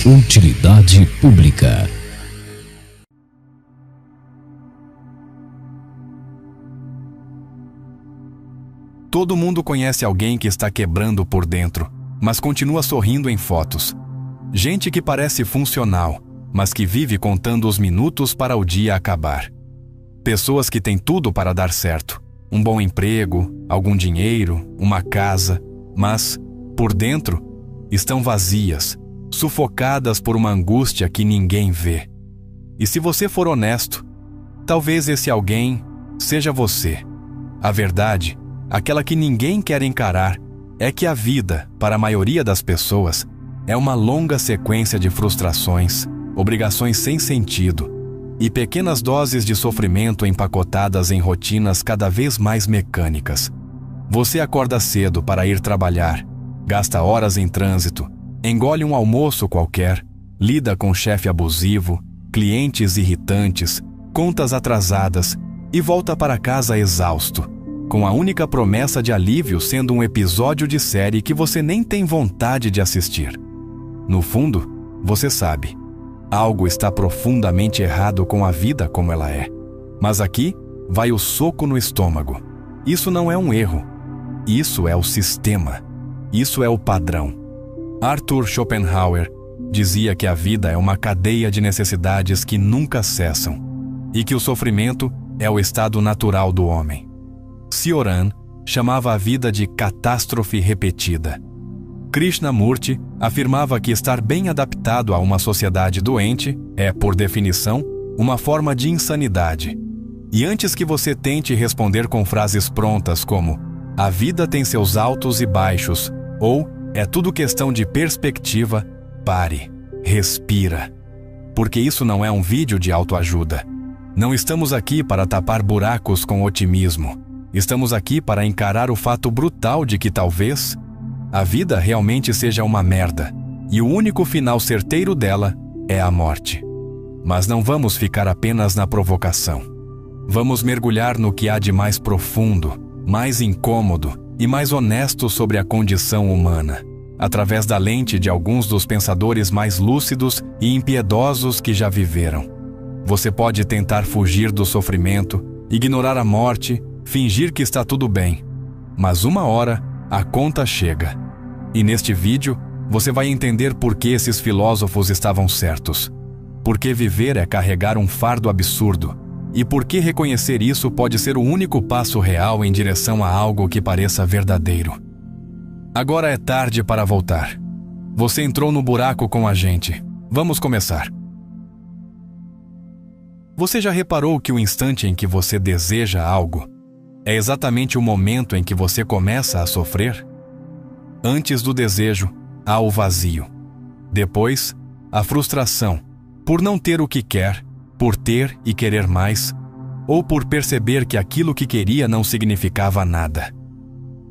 Utilidade pública. Todo mundo conhece alguém que está quebrando por dentro, mas continua sorrindo em fotos. Gente que parece funcional, mas que vive contando os minutos para o dia acabar. Pessoas que têm tudo para dar certo. Um bom emprego, algum dinheiro, uma casa, mas, por dentro, estão vazias, sufocadas por uma angústia que ninguém vê. E se você for honesto, talvez esse alguém seja você. A verdade, aquela que ninguém quer encarar, é que a vida, para a maioria das pessoas, é uma longa sequência de frustrações, obrigações sem sentido e pequenas doses de sofrimento empacotadas em rotinas cada vez mais mecânicas. Você acorda cedo para ir trabalhar, gasta horas em trânsito, engole um almoço qualquer, lida com chefe abusivo, clientes irritantes, contas atrasadas e volta para casa exausto, com a única promessa de alívio sendo um episódio de série que você nem tem vontade de assistir. No fundo, você sabe, algo está profundamente errado com a vida como ela é. Mas aqui vai o soco no estômago. Isso não é um erro. Isso é o sistema. Isso é o padrão. Arthur Schopenhauer dizia que a vida é uma cadeia de necessidades que nunca cessam e que o sofrimento é o estado natural do homem. Cioran chamava a vida de catástrofe repetida. Krishnamurti afirmava que estar bem adaptado a uma sociedade doente é, por definição, uma forma de insanidade. E antes que você tente responder com frases prontas como "a vida tem seus altos e baixos" ou "é tudo questão de perspectiva", pare, respira. Porque isso não é um vídeo de autoajuda. Não estamos aqui para tapar buracos com otimismo. Estamos aqui para encarar o fato brutal de que talvez a vida realmente seja uma merda e o único final certeiro dela é a morte. Mas não vamos ficar apenas na provocação. Vamos mergulhar no que há de mais profundo, mais incômodo e mais honesto sobre a condição humana, através da lente de alguns dos pensadores mais lúcidos e impiedosos que já viveram. Você pode tentar fugir do sofrimento, ignorar a morte, fingir que está tudo bem, mas uma hora a conta chega. E neste vídeo, você vai entender por que esses filósofos estavam certos, por que viver é carregar um fardo absurdo, e por que reconhecer isso pode ser o único passo real em direção a algo que pareça verdadeiro. Agora é tarde para voltar. Você entrou no buraco com a gente. Vamos começar. Você já reparou que o instante em que você deseja algo é exatamente o momento em que você começa a sofrer? Antes do desejo, há o vazio. Depois, a frustração, por não ter o que quer, por ter e querer mais, ou por perceber que aquilo que queria não significava nada.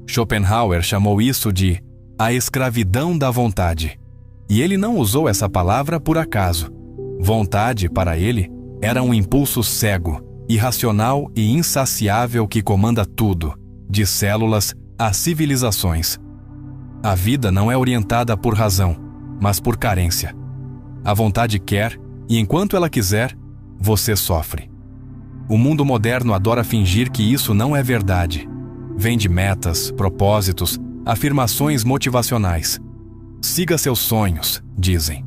Schopenhauer chamou isso de a escravidão da vontade. E ele não usou essa palavra por acaso. Vontade, para ele, era um impulso cego, irracional e insaciável que comanda tudo, de células a civilizações. A vida não é orientada por razão, mas por carência. A vontade quer, e enquanto ela quiser, você sofre. O mundo moderno adora fingir que isso não é verdade. Vende metas, propósitos, afirmações motivacionais. Siga seus sonhos, dizem.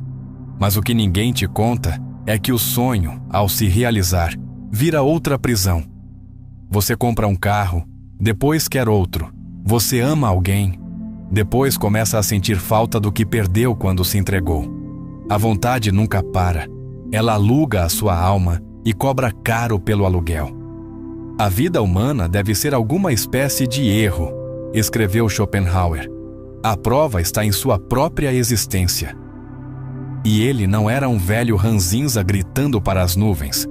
Mas o que ninguém te conta é que o sonho, ao se realizar, vira outra prisão. Você compra um carro, depois quer outro. Você ama alguém, depois começa a sentir falta do que perdeu quando se entregou. A vontade nunca para. Ela aluga a sua alma e cobra caro pelo aluguel. A vida humana deve ser alguma espécie de erro, escreveu Schopenhauer. A prova está em sua própria existência. E ele não era um velho ranzinza gritando para as nuvens.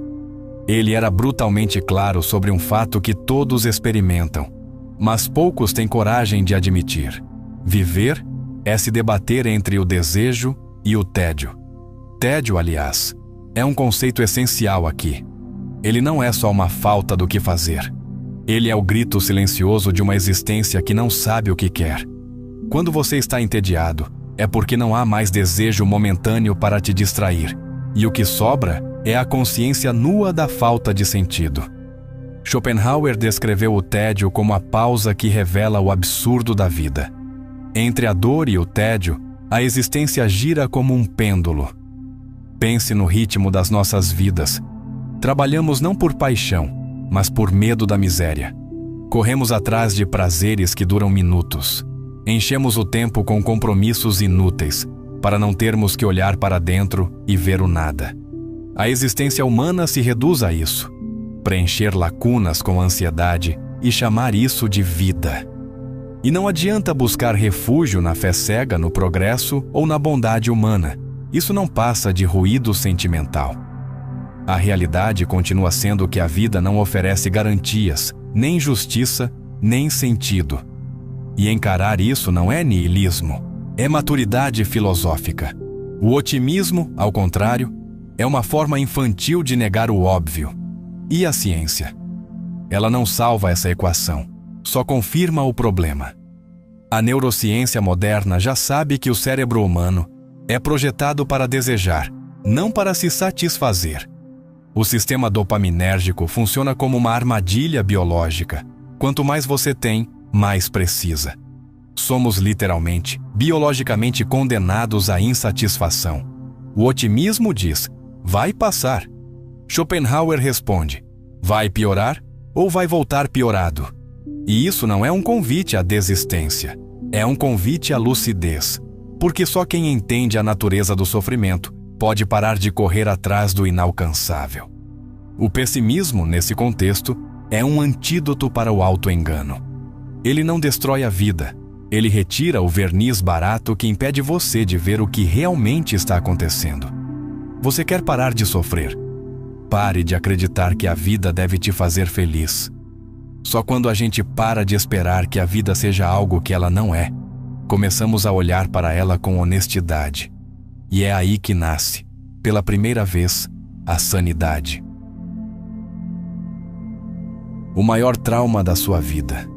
Ele era brutalmente claro sobre um fato que todos experimentam, mas poucos têm coragem de admitir. Viver é se debater entre o desejo e o tédio. Tédio, aliás, é um conceito essencial aqui. Ele não é só uma falta do que fazer. Ele é o grito silencioso de uma existência que não sabe o que quer. Quando você está entediado, é porque não há mais desejo momentâneo para te distrair, e o que sobra é a consciência nua da falta de sentido. Schopenhauer descreveu o tédio como a pausa que revela o absurdo da vida. Entre a dor e o tédio, a existência gira como um pêndulo. Pense no ritmo das nossas vidas. Trabalhamos não por paixão, mas por medo da miséria. Corremos atrás de prazeres que duram minutos. Enchemos o tempo com compromissos inúteis, para não termos que olhar para dentro e ver o nada. A existência humana se reduz a isso: preencher lacunas com ansiedade e chamar isso de vida. E não adianta buscar refúgio na fé cega no progresso ou na bondade humana. Isso não passa de ruído sentimental. A realidade continua sendo que a vida não oferece garantias, nem justiça, nem sentido. E encarar isso não é niilismo, é maturidade filosófica. O otimismo, ao contrário, é uma forma infantil de negar o óbvio. E a ciência? Ela não salva essa equação, só confirma o problema. A neurociência moderna já sabe que o cérebro humano é projetado para desejar, não para se satisfazer. O sistema dopaminérgico funciona como uma armadilha biológica. Quanto mais você tem, mais precisa. Somos literalmente, biologicamente condenados à insatisfação. O otimismo diz: vai passar. Schopenhauer responde: vai piorar ou vai voltar piorado? E isso não é um convite à desistência, é um convite à lucidez, porque só quem entende a natureza do sofrimento pode parar de correr atrás do inalcançável. O pessimismo, nesse contexto, é um antídoto para o autoengano. Ele não destrói a vida, ele retira o verniz barato que impede você de ver o que realmente está acontecendo. Você quer parar de sofrer? Pare de acreditar que a vida deve te fazer feliz. Só quando a gente para de esperar que a vida seja algo que ela não é, começamos a olhar para ela com honestidade. E é aí que nasce, pela primeira vez, a sanidade. O maior trauma da sua vida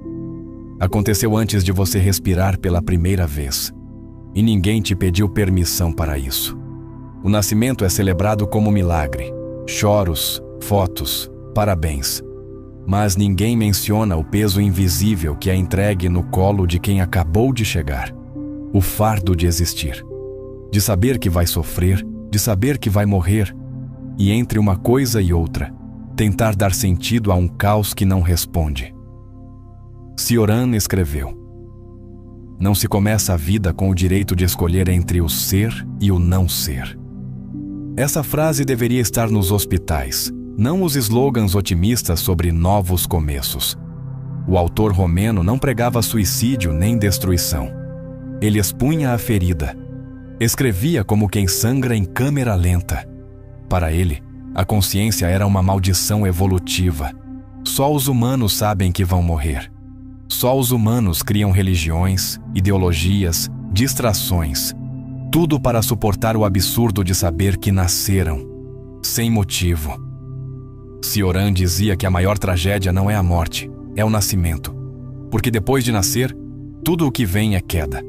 aconteceu antes de você respirar pela primeira vez, e ninguém te pediu permissão para isso. O nascimento é celebrado como milagre, choros, fotos, parabéns. Mas ninguém menciona o peso invisível que é entregue no colo de quem acabou de chegar. O fardo de existir, de saber que vai sofrer, de saber que vai morrer, e entre uma coisa e outra, tentar dar sentido a um caos que não responde. Cioran escreveu: não se começa a vida com o direito de escolher entre o ser e o não ser. Essa frase deveria estar nos hospitais, não os slogans otimistas sobre novos começos. O autor romeno não pregava suicídio nem destruição. Ele expunha a ferida. Escrevia como quem sangra em câmera lenta. Para ele, a consciência era uma maldição evolutiva. Só os humanos sabem que vão morrer. Só os humanos criam religiões, ideologias, distrações. Tudo para suportar o absurdo de saber que nasceram, sem motivo. Cioran dizia que a maior tragédia não é a morte, é o nascimento. Porque depois de nascer, tudo o que vem é queda.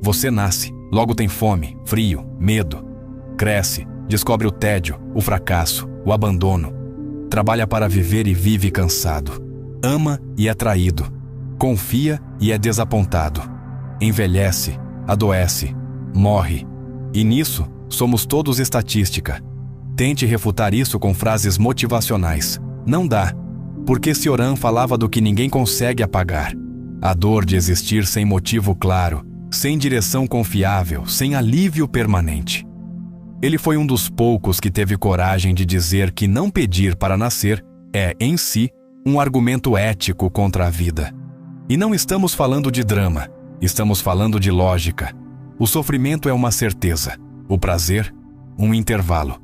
Você nasce, logo tem fome, frio, medo. Cresce, descobre o tédio, o fracasso, o abandono. Trabalha para viver e vive cansado. Ama e é traído. Confia e é desapontado. Envelhece, adoece, morre. E nisso, somos todos estatística. Tente refutar isso com frases motivacionais. Não dá, porque Cioran falava do que ninguém consegue apagar. A dor de existir sem motivo claro, sem direção confiável, sem alívio permanente. Ele foi um dos poucos que teve coragem de dizer que não pedir para nascer é, em si, um argumento ético contra a vida. E não estamos falando de drama, estamos falando de lógica. O sofrimento é uma certeza, o prazer, um intervalo.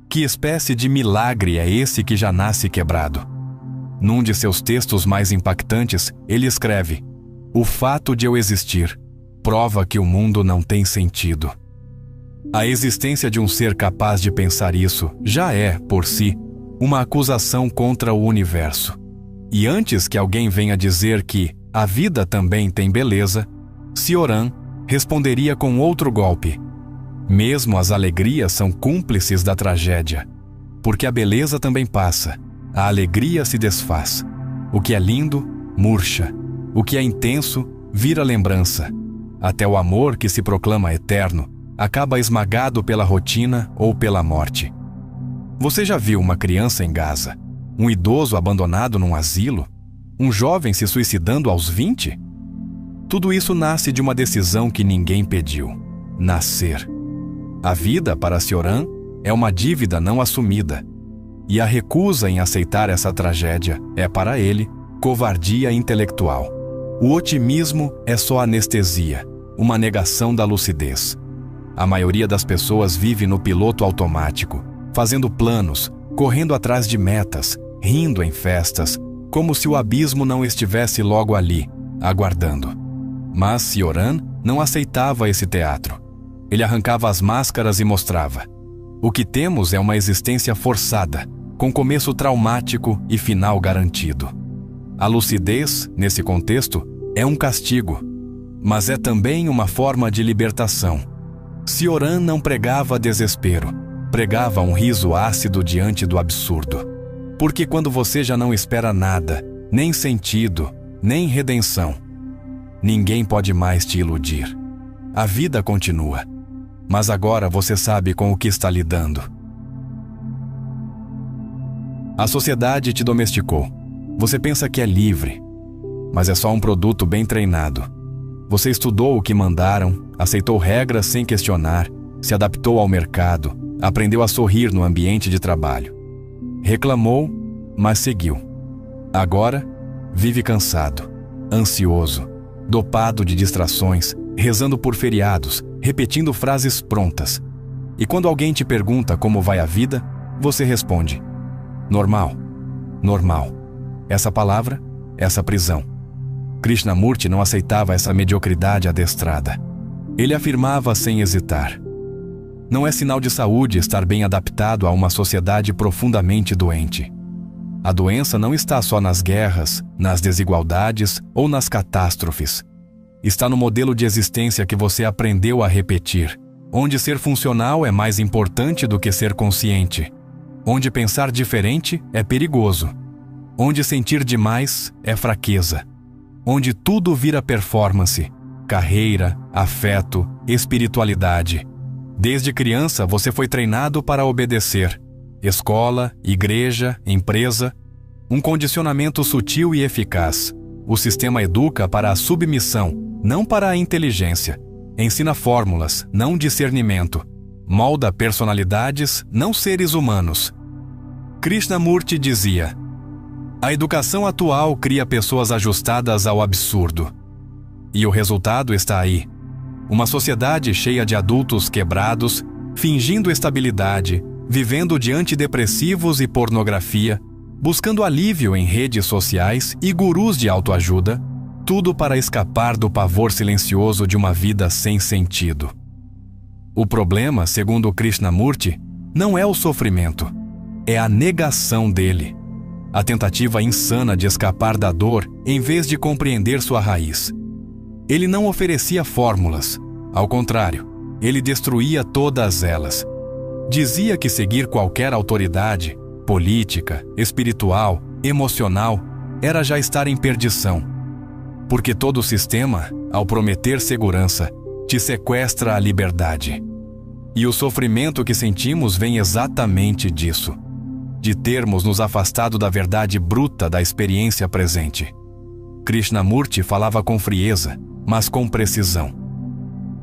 Que espécie de milagre é esse que já nasce quebrado? Num de seus textos mais impactantes, ele escreve: o fato de eu existir prova que o mundo não tem sentido. A existência de um ser capaz de pensar isso já é, por si, uma acusação contra o universo. E antes que alguém venha dizer que a vida também tem beleza, Cioran responderia com outro golpe. Mesmo as alegrias são cúmplices da tragédia, porque a beleza também passa, a alegria se desfaz. O que é lindo, murcha. O que é intenso, vira lembrança. Até o amor que se proclama eterno acaba esmagado pela rotina ou pela morte. Você já viu uma criança em Gaza? Um idoso abandonado num asilo? Um jovem se suicidando aos 20? Tudo isso nasce de uma decisão que ninguém pediu: nascer. A vida, para Cioran, é uma dívida não assumida. E a recusa em aceitar essa tragédia é, para ele, covardia intelectual. O otimismo é só anestesia, uma negação da lucidez. A maioria das pessoas vive no piloto automático, fazendo planos, correndo atrás de metas, rindo em festas, como se o abismo não estivesse logo ali, aguardando. Mas Cioran não aceitava esse teatro. Ele arrancava as máscaras e mostrava: o que temos é uma existência forçada, com começo traumático e final garantido. A lucidez, nesse contexto, é um castigo, mas é também uma forma de libertação. Cioran não pregava desespero, pregava um riso ácido diante do absurdo. Porque quando você já não espera nada, nem sentido, nem redenção, ninguém pode mais te iludir. A vida continua, mas agora você sabe com o que está lidando. A sociedade te domesticou. Você pensa que é livre, mas é só um produto bem treinado. Você estudou o que mandaram, aceitou regras sem questionar, se adaptou ao mercado, aprendeu a sorrir no ambiente de trabalho. Reclamou, mas seguiu. Agora, vive cansado, ansioso, dopado de distrações, rezando por feriados, repetindo frases prontas. E quando alguém te pergunta como vai a vida, você responde: normal, normal. Essa palavra, essa prisão. Krishnamurti não aceitava essa mediocridade adestrada. Ele afirmava sem hesitar: não é sinal de saúde estar bem adaptado a uma sociedade profundamente doente. A doença não está só nas guerras, nas desigualdades ou nas catástrofes. Está no modelo de existência que você aprendeu a repetir, onde ser funcional é mais importante do que ser consciente, onde pensar diferente é perigoso, onde sentir demais é fraqueza, onde tudo vira performance, carreira, afeto, espiritualidade. Desde criança você foi treinado para obedecer. Escola, igreja, empresa. Um condicionamento sutil e eficaz. O sistema educa para a submissão, não para a inteligência. Ensina fórmulas, não discernimento. Molda personalidades, não seres humanos. Krishnamurti dizia: a educação atual cria pessoas ajustadas ao absurdo. E o resultado está aí. Uma sociedade cheia de adultos quebrados, fingindo estabilidade, vivendo de antidepressivos e pornografia, buscando alívio em redes sociais e gurus de autoajuda, tudo para escapar do pavor silencioso de uma vida sem sentido. O problema, segundo Krishnamurti, não é o sofrimento, é a negação dele. A tentativa insana de escapar da dor em vez de compreender sua raiz. Ele não oferecia fórmulas. Ao contrário, ele destruía todas elas. Dizia que seguir qualquer autoridade, política, espiritual, emocional, era já estar em perdição. Porque todo o sistema, ao prometer segurança, te sequestra a liberdade. E o sofrimento que sentimos vem exatamente disso, de termos nos afastado da verdade bruta da experiência presente. Krishnamurti falava com frieza, mas com precisão.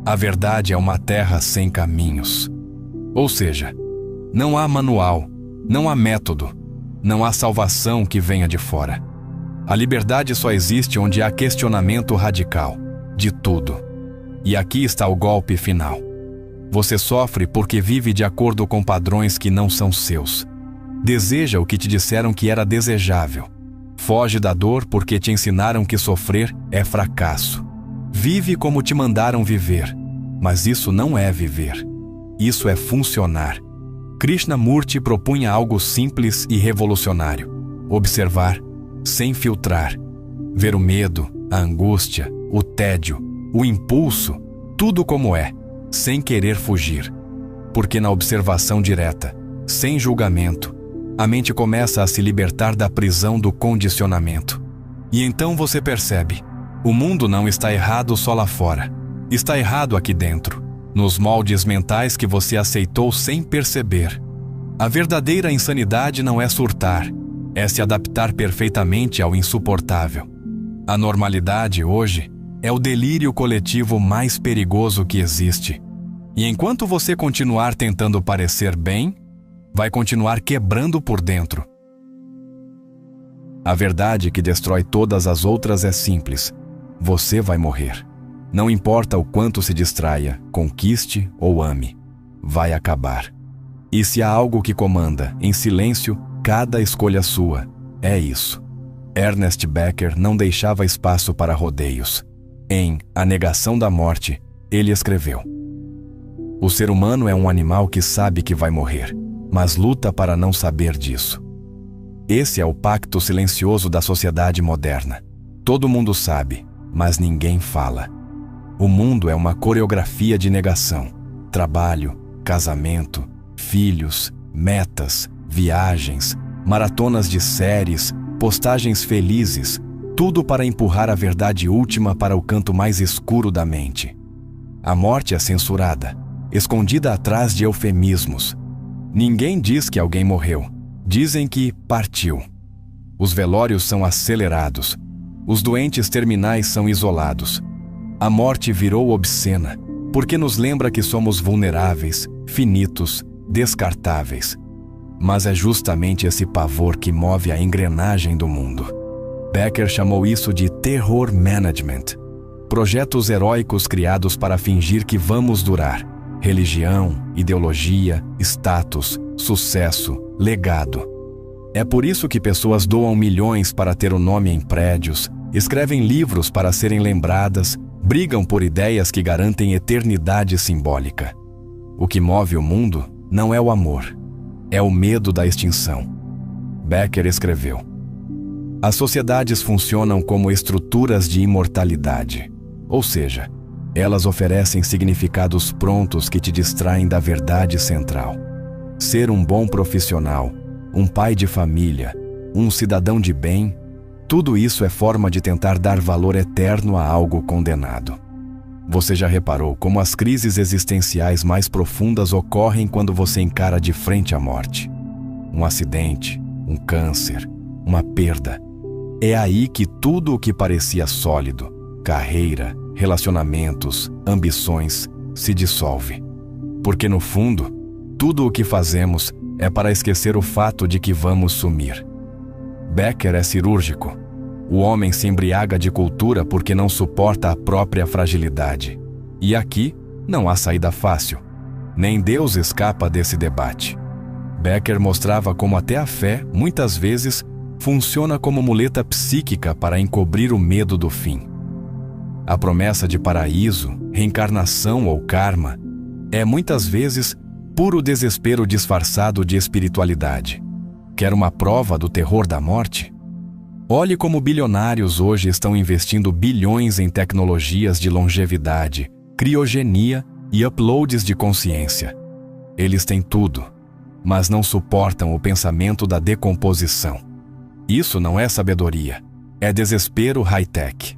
A verdade é uma terra sem caminhos. Ou seja, não há manual, não há método, não há salvação que venha de fora. A liberdade só existe onde há questionamento radical, de tudo. E aqui está o golpe final. Você sofre porque vive de acordo com padrões que não são seus. Deseja o que te disseram que era desejável. Foge da dor porque te ensinaram que sofrer é fracasso. Vive como te mandaram viver, mas isso não é viver. Isso é funcionar. Krishnamurti propunha algo simples e revolucionário: observar, sem filtrar. Ver o medo, a angústia, o tédio, o impulso, tudo como é, sem querer fugir. Porque na observação direta, sem julgamento, a mente começa a se libertar da prisão do condicionamento. E então você percebe, o mundo não está errado só lá fora, está errado aqui dentro, nos moldes mentais que você aceitou sem perceber. A verdadeira insanidade não é surtar, é se adaptar perfeitamente ao insuportável. A normalidade, hoje, é o delírio coletivo mais perigoso que existe. E enquanto você continuar tentando parecer bem, vai continuar quebrando por dentro. A verdade que destrói todas as outras é simples: você vai morrer. Não importa o quanto se distraia, conquiste ou ame, vai acabar. E se há algo que comanda, em silêncio, cada escolha sua, é isso. Ernest Becker não deixava espaço para rodeios. Em A Negação da Morte, ele escreveu: o ser humano é um animal que sabe que vai morrer, mas luta para não saber disso. Esse é o pacto silencioso da sociedade moderna. Todo mundo sabe, mas ninguém fala. O mundo é uma coreografia de negação. Trabalho, casamento, filhos, metas, viagens, maratonas de séries, postagens felizes, tudo para empurrar a verdade última para o canto mais escuro da mente. A morte é censurada, escondida atrás de eufemismos. Ninguém diz que alguém morreu, dizem que partiu. Os velórios são acelerados, os doentes terminais são isolados. A morte virou obscena, porque nos lembra que somos vulneráveis, finitos, descartáveis. Mas é justamente esse pavor que move a engrenagem do mundo. Becker chamou isso de terror management. Projetos heróicos criados para fingir que vamos durar. Religião, ideologia, status, sucesso, legado. É por isso que pessoas doam milhões para ter o nome em prédios, escrevem livros para serem lembradas, brigam por ideias que garantem eternidade simbólica. O que move o mundo não é o amor, é o medo da extinção. Becker escreveu: as sociedades funcionam como estruturas de imortalidade, ou seja, elas oferecem significados prontos que te distraem da verdade central. Ser um bom profissional, um pai de família, um cidadão de bem, tudo isso é forma de tentar dar valor eterno a algo condenado. Você já reparou como as crises existenciais mais profundas ocorrem quando você encara de frente a morte? Um acidente, um câncer, uma perda. É aí que tudo o que parecia sólido, carreira, relacionamentos, ambições, se dissolve. Porque no fundo, tudo o que fazemos é para esquecer o fato de que vamos sumir. Becker é cirúrgico. O homem se embriaga de cultura porque não suporta a própria fragilidade. E aqui não há saída fácil. Nem Deus escapa desse debate. Becker mostrava como até a fé, muitas vezes, funciona como muleta psíquica para encobrir o medo do fim. A promessa de paraíso, reencarnação ou karma é muitas vezes puro desespero disfarçado de espiritualidade. Quer uma prova do terror da morte? Olhe como bilionários hoje estão investindo bilhões em tecnologias de longevidade, criogenia e uploads de consciência. Eles têm tudo, mas não suportam o pensamento da decomposição. Isso não é sabedoria, é desespero high-tech.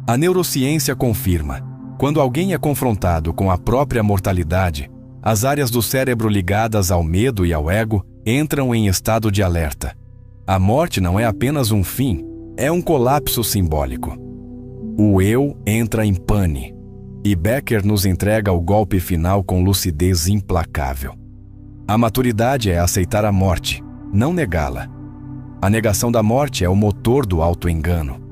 A neurociência confirma: quando alguém é confrontado com a própria mortalidade, as áreas do cérebro ligadas ao medo e ao ego entram em estado de alerta. A morte não é apenas um fim, é um colapso simbólico. O eu entra em pane, e Becker nos entrega o golpe final com lucidez implacável. A maturidade é aceitar a morte, não negá-la. A negação da morte é o motor do auto-engano.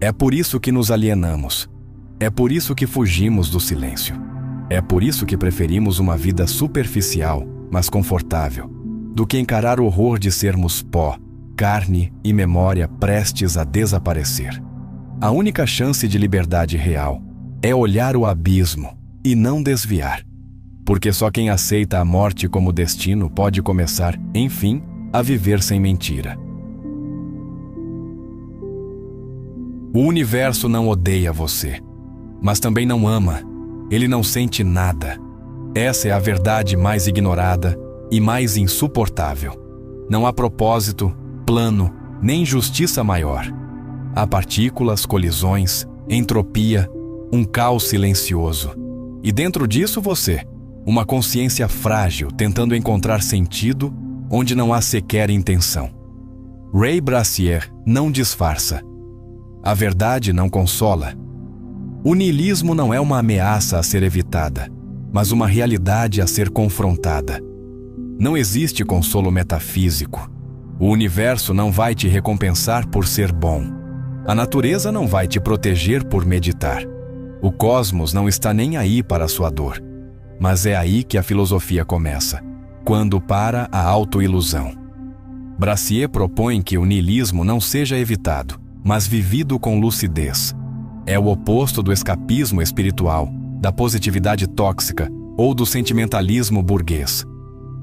É por isso que nos alienamos. É por isso que fugimos do silêncio. É por isso que preferimos uma vida superficial, mas confortável, do que encarar o horror de sermos pó, carne e memória prestes a desaparecer. A única chance de liberdade real é olhar o abismo e não desviar. Porque só quem aceita a morte como destino pode começar, enfim, a viver sem mentira. O universo não odeia você, mas também não ama. Ele não sente nada. Essa é a verdade mais ignorada e mais insuportável. Não há propósito, plano, nem justiça maior. Há partículas, colisões, entropia, um caos silencioso. E dentro disso você, uma consciência frágil tentando encontrar sentido onde não há sequer intenção. Ray Brassier não disfarça. A verdade não consola. O niilismo não é uma ameaça a ser evitada, mas uma realidade a ser confrontada. Não existe consolo metafísico. O universo não vai te recompensar por ser bom. A natureza não vai te proteger por meditar. O cosmos não está nem aí para a sua dor. Mas é aí que a filosofia começa, quando para a autoilusão. Brassier propõe que o niilismo não seja evitado, mas vivido com lucidez. É o oposto do escapismo espiritual, da positividade tóxica ou do sentimentalismo burguês.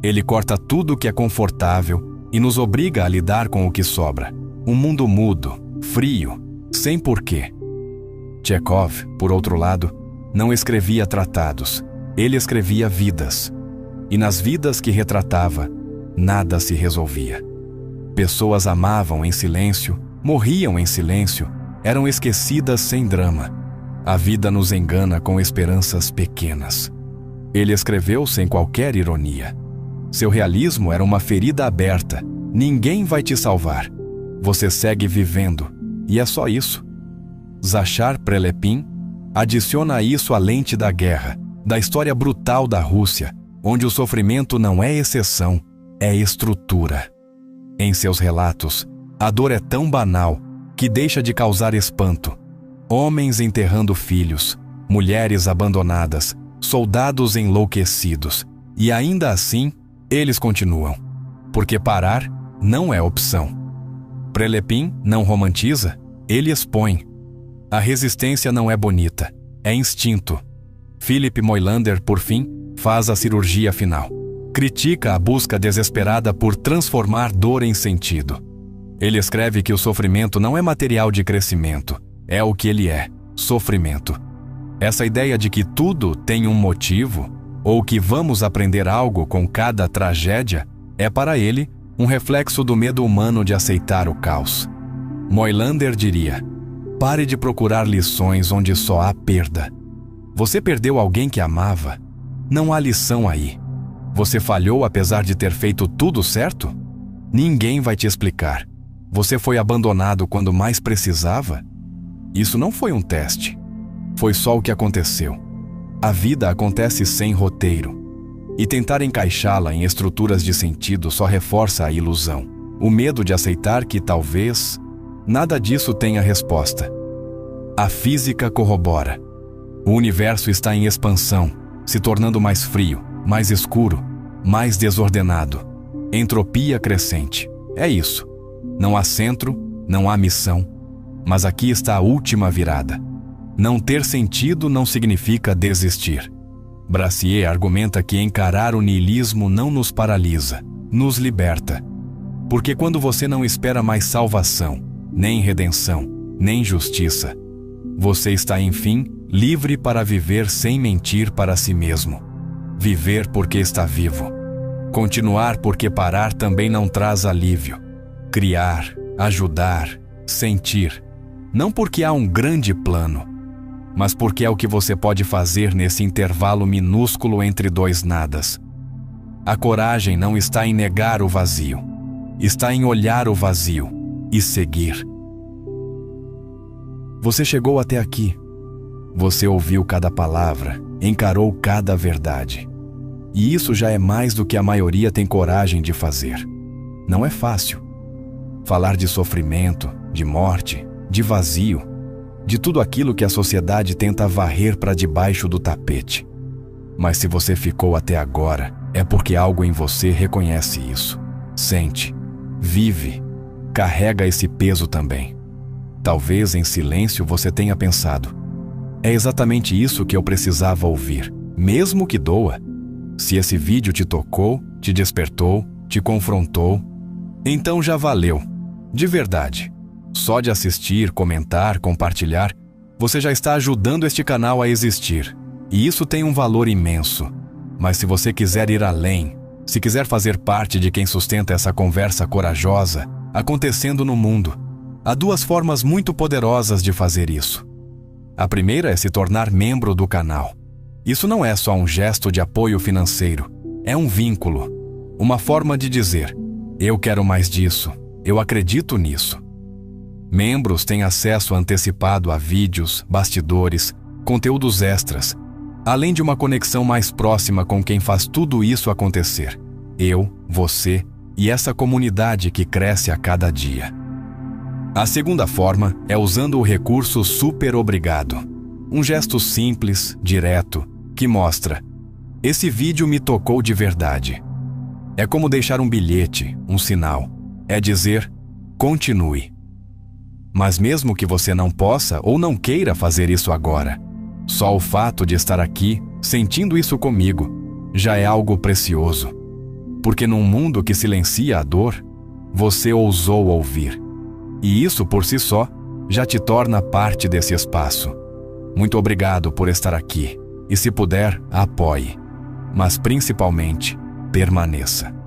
Ele corta tudo o que é confortável e nos obriga a lidar com o que sobra. Um mundo mudo, frio, sem porquê. Chekhov, por outro lado, não escrevia tratados. Ele escrevia vidas. E nas vidas que retratava, nada se resolvia. Pessoas amavam em silêncio, morriam em silêncio, eram esquecidas sem drama. A vida nos engana com esperanças pequenas. Ele escreveu sem qualquer ironia. Seu realismo era uma ferida aberta. Ninguém vai te salvar. Você segue vivendo, e é só isso. Zachar Prelepin adiciona a isso a lente da guerra, da história brutal da Rússia, onde o sofrimento não é exceção, é estrutura. Em seus relatos, a dor é tão banal que deixa de causar espanto. Homens enterrando filhos, mulheres abandonadas, soldados enlouquecidos. E ainda assim, eles continuam. Porque parar não é opção. Prelepin não romantiza, ele expõe. A resistência não é bonita, é instinto. Philip Moylander, por fim, faz a cirurgia final. Critica a busca desesperada por transformar dor em sentido. Ele escreve que o sofrimento não é material de crescimento, é o que ele é, sofrimento. Essa ideia de que tudo tem um motivo, ou que vamos aprender algo com cada tragédia, é para ele um reflexo do medo humano de aceitar o caos. Moylander diria: pare de procurar lições onde só há perda. Você perdeu alguém que amava? Não há lição aí. Você falhou apesar de ter feito tudo certo? Ninguém vai te explicar. Você foi abandonado quando mais precisava? Isso não foi um teste. Foi só o que aconteceu. A vida acontece sem roteiro. E tentar encaixá-la em estruturas de sentido só reforça a ilusão. O medo de aceitar que talvez nada disso tenha resposta. A física corrobora. O universo está em expansão, se tornando mais frio, mais escuro, mais desordenado. Entropia crescente. É isso. Não há centro, não há missão. Mas aqui está a última virada. Não ter sentido não significa desistir. Brassier argumenta que encarar o niilismo não nos paralisa, nos liberta. Porque quando você não espera mais salvação, nem redenção, nem justiça, você está, enfim, livre para viver sem mentir para si mesmo. Viver porque está vivo. Continuar porque parar também não traz alívio. Criar, ajudar, sentir. Não porque há um grande plano, mas porque é o que você pode fazer nesse intervalo minúsculo entre dois nadas. A coragem não está em negar o vazio, está em olhar o vazio e seguir. Você chegou até aqui. Você ouviu cada palavra, encarou cada verdade. E isso já é mais do que a maioria tem coragem de fazer. Não é fácil. Falar de sofrimento, de morte, de vazio, de tudo aquilo que a sociedade tenta varrer para debaixo do tapete. Mas se você ficou até agora, é porque algo em você reconhece isso. Sente, vive, carrega esse peso também. Talvez em silêncio você tenha pensado: é exatamente isso que eu precisava ouvir, mesmo que doa. Se esse vídeo te tocou, te despertou, te confrontou, então já valeu, de verdade. Só de assistir, comentar, compartilhar, você já está ajudando este canal a existir. E isso tem um valor imenso. Mas se você quiser ir além, se quiser fazer parte de quem sustenta essa conversa corajosa acontecendo no mundo, há duas formas muito poderosas de fazer isso. A primeira é se tornar membro do canal. Isso não é só um gesto de apoio financeiro, é um vínculo, uma forma de dizer: eu quero mais disso, eu acredito nisso. Membros têm acesso antecipado a vídeos, bastidores, conteúdos extras, além de uma conexão mais próxima com quem faz tudo isso acontecer. Eu, você e essa comunidade que cresce a cada dia. A segunda forma é usando o recurso super obrigado. Um gesto simples, direto, que mostra: esse vídeo me tocou de verdade. É como deixar um bilhete, um sinal. É dizer: continue. Mas mesmo que você não possa ou não queira fazer isso agora, só o fato de estar aqui, sentindo isso comigo, já é algo precioso. Porque num mundo que silencia a dor, você ousou ouvir. E isso por si só já te torna parte desse espaço. Muito obrigado por estar aqui. E se puder, apoie. Mas principalmente, permaneça.